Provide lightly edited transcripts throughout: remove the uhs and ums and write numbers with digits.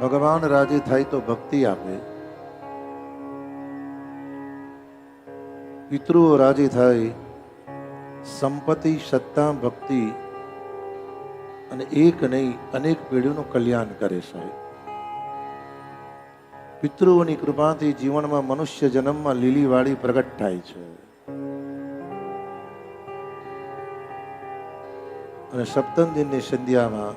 ભગવાન રાજી થાય તો ભક્તિ આપે, પિતૃઓ રાજી થાય સંપત્તિ, સત્તા, ભક્તિ અને એક નહીં અનેક પેઢીઓનું કલ્યાણ કરે સાહેબ. પિતૃઓની કૃપાથી જીવનમાં મનુષ્ય જન્મમાં લીલી વાળી પ્રગટ થાય છે. અને સપ્તમ દિનની સંધ્યામાં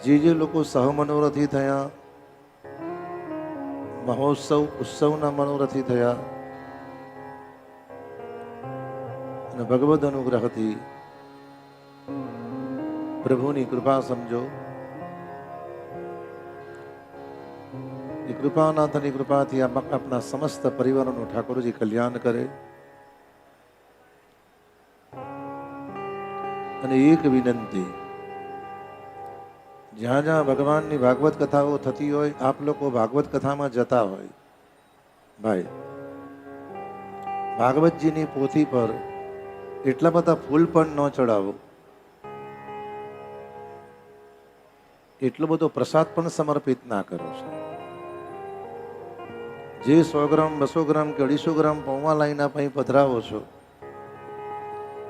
જે લોકો સહમનોરથી થયા, મહોત્સવ ઉત્સવના મનોરથી થયા અને ભગવદ અનુગ્રહથી પ્રભુની કૃપા સમજો, એ કૃપાનાથની કૃપાથી આપના સમસ્ત પરિવારોનું ઠાકોરજી કલ્યાણ કરે. અને એક વિનંતી, જ્યાં જ્યાં ભગવાનની ભાગવત કથાઓ થતી હોય, આપ લોકો ભાગવત કથામાં જતા હોય, ભાઈ ભાગવતજીની પોથી પર એટલા બધા ફૂલ પણ ન ચડાવો, એટલો બધો પ્રસાદ પણ સમર્પિત ના કરો. જે 100 ગ્રામ 200 ગ્રામ કે 250 ગ્રામ પૌવા લાઈને આપ અહીં પધરાવો છો,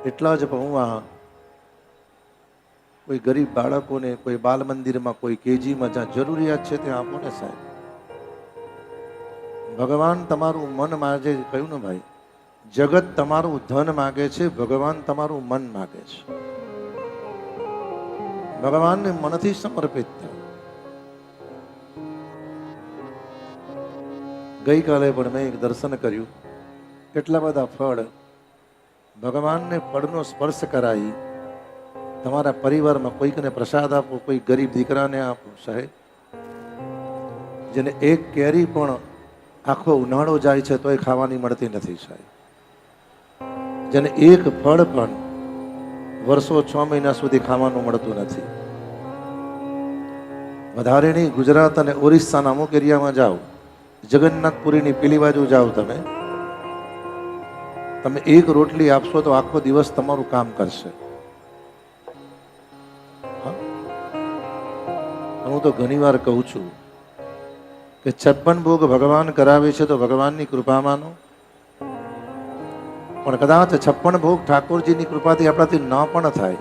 એટલા જ પૌવા કોઈ ગરીબ બાળકોને, કોઈ બાલ મંદિરમાં, કોઈ કેજીમાં જ્યાં જરૂરિયાત છે ત્યાં આપો ને સાહેબ. ભગવાન તમારું મન માગે, કહ્યું ને ભાઈ, જગત તમારું ધન માગે છે, ભગવાન તમારું મન માગે છે. ભગવાનને મનથી સમર્પિત થાઓ. ગઈકાલે પણ મેં એક દર્શન કર્યું, કેટલા બધા ફળ, ભગવાનને ફળનો સ્પર્શ કરાવી તમારા પરિવારમાં કોઈકને પ્રસાદ આપો, કોઈ ગરીબ દીકરાને આપો સાહેબ. જેને એક કેરી પણ આખો ઉનાળો જાય છે તોય ખાવાની મળતી નથી સાહેબ. જેને એક ફળ પણ વર્ષો 6 મહિના સુધી ખાવાનું મળતું નથી. વધારે નહીં, ગુજરાત અને ઓરિસ્સાના અમુક એરિયામાં જાઓ, જગન્નાથપુરીની પેલી બાજુ જાઓ, તમે એક રોટલી આપશો તો આખો દિવસ તમારું કામ કરશે. હું તો ઘણી વાર કહું છું કે 56 ભોગ ભગવાન કરાવે છે તો ભગવાનની કૃપા માનો. પણ કદાચ 56 ભોગ ઠાકોરજીની કૃપાથી આપણાથી ન પણ થાય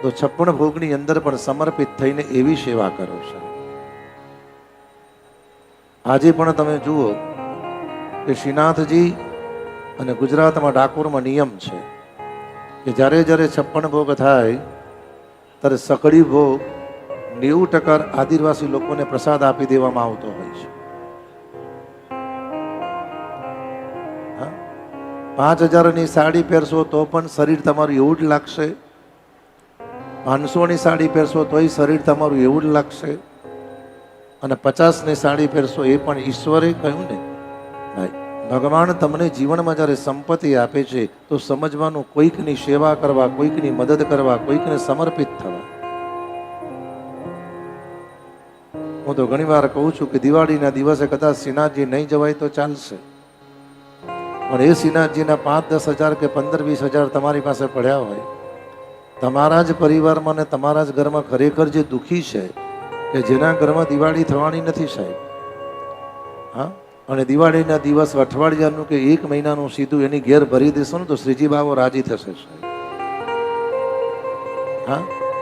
તો 56 ભોગની અંદર પણ સમર્પિત થઈને એવી સેવા કરો છો. આજે પણ તમે જુઓ કે શ્રીનાથજી અને ગુજરાતમાં ડાકોરમાં નિયમ છે કે જ્યારે જ્યારે 56 ભોગ થાય ત્યારે સકડી ભોગ 90% આદિવાસી લોકોને પ્રસાદ આપી દેવામાં આવતો હોય છે. 5000ની સાડી પહેરશો તો પણ શરીર તમારું એવું જ લાગશે, 500ની સાડી પહેરશો તોય શરીર તમારું એવું જ લાગશે, અને 50ની સાડી પહેરશો એ પણ ઈશ્વરે કહ્યું ને ભાઈ, ભગવાન તમને જીવનમાં જ્યારે સંપત્તિ આપે છે તો સમજવાનું, કોઈકની સેવા કરવા, કોઈકની મદદ કરવા, કોઈકને સમર્પિત થવા. હું તો ઘણી વાર કહું છું કે દિવાળીના દિવસે કદાચ શ્રીનાથજી નહીં જવાય તો ચાલશે, પણ એ શ્રીનાથજીના 5-10 હજાર કે 15-20 હજાર તમારી પાસે પડ્યા હોય, તમારા જ પરિવારમાં ને તમારા જ ઘરમાં ખરેખર જે દુઃખી છે કે જેના ઘરમાં દિવાળી થવાની નથી સાહેબ, હા, અને દિવાળીના દિવસ અઠવાડિયાનું કે 1 મહિનાનું સીધું એની ઘેર ભરી દેશો ને તો શ્રીજી બાવો રાજી થશે સાહેબ. હા,